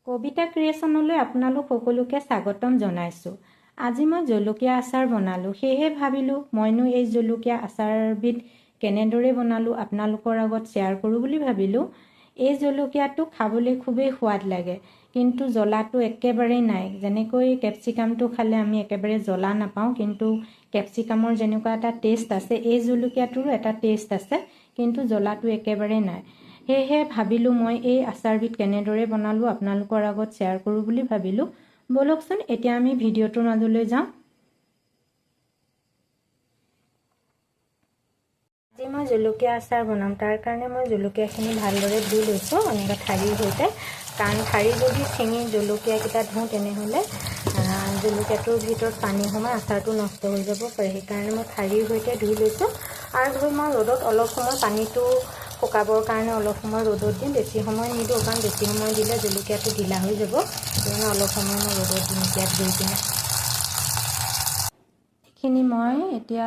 কবিতা ক্ৰিয়েশ্যনলৈ আপোনালোক সকলোকে স্বাগতম জনাইছোঁ। আজি মই জলকীয়া আচাৰ বনালোঁ। সেয়েহে ভাবিলোঁ মইনো এই জলকীয়া আচাৰবিধ কেনেদৰে বনালোঁ আপোনালোকৰ আগত শ্বেয়াৰ কৰোঁ বুলি ভাবিলোঁ। এই জলকীয়াটো খাবলৈ খুবেই সোৱাদ লাগে, কিন্তু জ্বলাটো একেবাৰেই নাই। যেনেকৈ কেপচিকামটো খালে আমি একেবাৰে জ্বলা নাপাওঁ, কিন্তু কেপচিকামৰ যেনেকুৱা এটা টেষ্ট আছে, এই জলকীয়াটোৰো এটা টেষ্ট আছে, কিন্তু জ্বলাটো একেবাৰে নাই। সেয়েহে ভাবিলোঁ মই এই আচাৰবিধ কেনেদৰে বনালোঁ আপোনালোকৰ আগত শ্বেয়াৰ কৰোঁ বুলি ভাবিলোঁ। ব'লকচোন এতিয়া আমি ভিডিঅ'টোৰ মাজলৈ যাওঁ। আজি মই জলকীয়া আচাৰ বনাম, তাৰ কাৰণে মই জলকীয়াখিনি ভালদৰে ধুই লৈছোঁ এনেকৈ ঠাৰিৰ সৈতে। কাৰণ ঠাৰি যদি ছিঙি জলকীয়াকেইটা ধুওঁ তেনেহ'লে জলকীয়াটোৰ ভিতৰত পানী সোমাই আচাৰটো নষ্ট হৈ যাব পাৰে। সেইকাৰণে মই ঠাৰিৰ সৈতে ধুই লৈছোঁ আৰু ধুই মই ৰ'দত অলপ সময় পানীটো শুকাবৰ কাৰণে অলপ সময় ৰ'দত দিম। বেছি সময় নিদিওঁ, কাৰণ বেছি সময় দিলে জলকীয়াটো ঢিলা হৈ যাব। সেইকাৰণে অলপ সময় মই ৰ'দত দিম এতিয়া ধুই কিনে। এইখিনি মই এতিয়া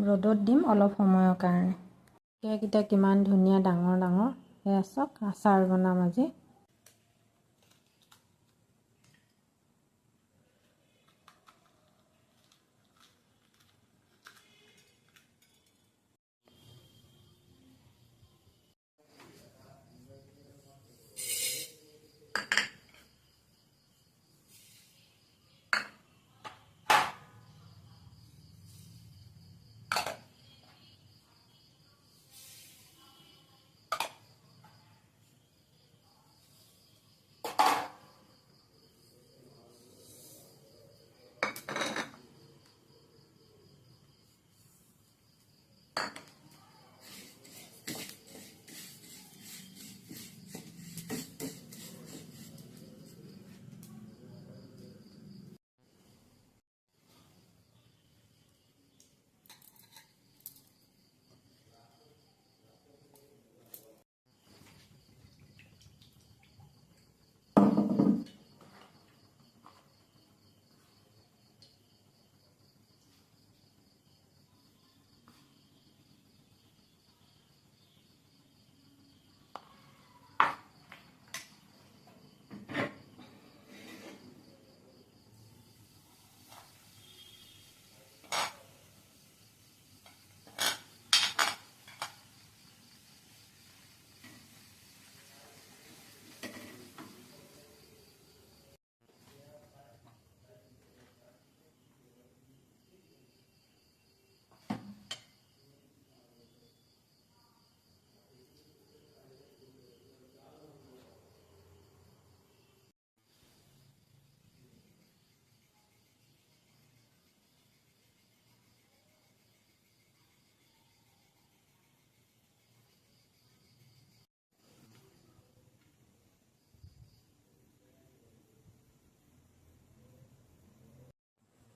ৰ'দত দিম অলপ সময়ৰ কাৰণে। জলকীয়াকেইটা কিমান ধুনীয়া ডাঙৰ ডাঙৰ, সেয়া চাওক। আচাৰ বনাম আজি।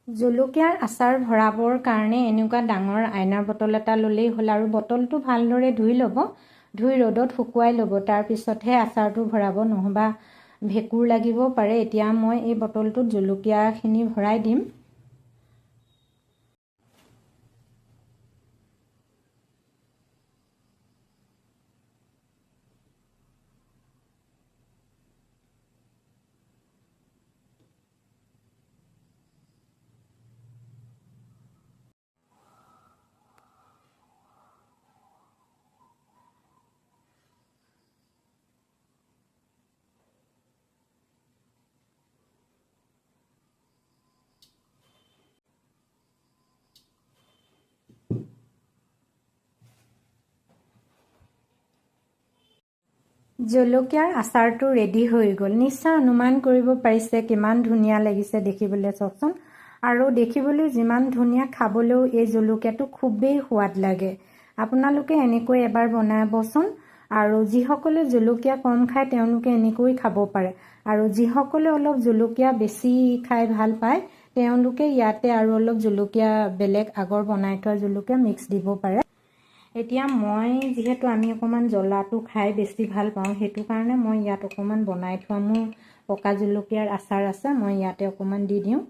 জলকীয়াৰ আচাৰ ভৰাবৰ কাৰণে এনেকুৱা ডাঙৰ আইনাৰ বটল এটা ল'লেই হ'ল আৰু বটলটো ভালদৰে ধুই ল'ব। ধুই ৰ'দত শুকুৱাই ল'ব, তাৰপিছতহে আচাৰটো ভৰাব, নহ'বা ভেঁকুৰ লাগিব পাৰে। এতিয়া মই এই বটলটোত জলকীয়াখিনি ভৰাই দিম। জলকীয়াৰ আচাৰটো ৰেডি হৈ গ'ল। নিশ্চয় অনুমান কৰিব পাৰিছে কিমান ধুনীয়া লাগিছে দেখিবলৈ, চাওকচোন। আৰু দেখিবলৈ যিমান ধুনীয়া, খাবলৈও এই জলকীয়াটো খুবেই সোৱাদ লাগে। আপোনালোকে এনেকৈ এবাৰ বনাবচোন। আৰু যিসকলে জলকীয়া কম খায় তেওঁলোকে এনেকৈ খাব পাৰে। আৰু যিসকলে অলপ জলকীয়া বেছি খাই ভাল পায় তেওঁলোকে ইয়াতে আৰু অলপ জলকীয়া বেলেগ আগৰ বনাই থোৱা জলকীয়া মিক্স দিব পাৰে। এতিয়া মই যিহেতু আমি অকণমান জ্বলাটো খাই বেছি ভাল পাওঁ, সেইটো কাৰণে মই ইয়াত অকণমান বনাই থোৱা মোৰ পকা জলকীয়াৰ আচাৰ আছে, মই ইয়াতে অকণমান দি দিওঁ।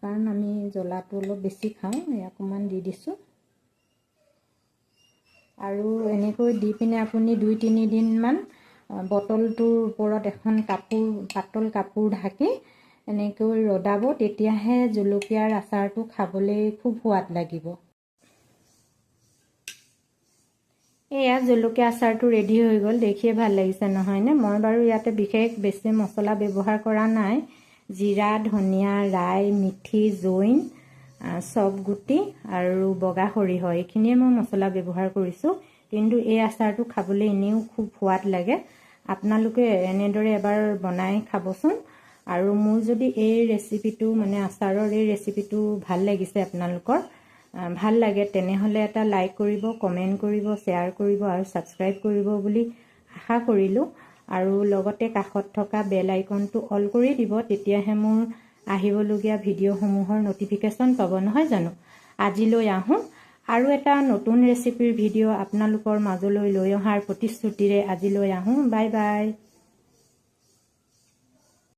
কাৰণ আমি জ্বলাটো অলপ বেছি খাওঁ, অকণমান দি দিছোঁ। আৰু এনেকৈ দি পিনে আপুনি 2-3 দিনমান বটলটোৰ ওপৰত এখন পাতল কাপোৰ ঢাকি এনেকৈ ৰদাব, তেতিয়াহে জলকীয়াৰ আচাৰটো খাবলৈ খুব সোৱাদ লাগিব। এয়া জলকীয়া আচাৰটো ৰেডি হৈ গ'ল, দেখিয়ে ভাল লাগিছে নহয়নে? মই বাৰু ইয়াতে বিশেষ বেছি মছলা ব্যৱহাৰ কৰা নাই। জিৰা, ধনিয়া, ৰাই, মিঠি, জৈন, চব গুটি আৰু বগা সৰিয়হ, এইখিনিয়ে মই মছলা ব্যৱহাৰ কৰিছোঁ। কিন্তু এই আচাৰটো খাবলৈ এনেও খুব সোৱাদ লাগে। আপোনালোকে এনেদৰে এবাৰ বনাই খাবচোন। আৰু মোৰ যদি এই ৰেচিপিটো মানে আচাৰৰ এই ৰেচিপিটো ভাল লাগিছে, আপোনালোকৰ ভাল লাগে, তেনেহ'লে এটা লাইক কৰিব, কমেণ্ট কৰিব, শ্বেয়াৰ কৰিব আৰু ছাবস্ক্ৰাইব কৰিব বুলি আশা কৰিলোঁ। আৰু লগতে কাষত থকা বেল আইকনটো অল কৰি দিব, তেতিয়াহে মোৰ আহিবলগীয়া ভিডিঅ'সমূহৰ নটিফিকেশ্যন পাব, নহয় জানো? আজিলৈ আহোঁ, আৰু এটা নতুন ৰেচিপিৰ ভিডিঅ' আপোনালোকৰ মাজলৈ লৈ অহাৰ প্ৰতিশ্ৰুতিৰে আজিলৈ আহোঁ। Bye bye.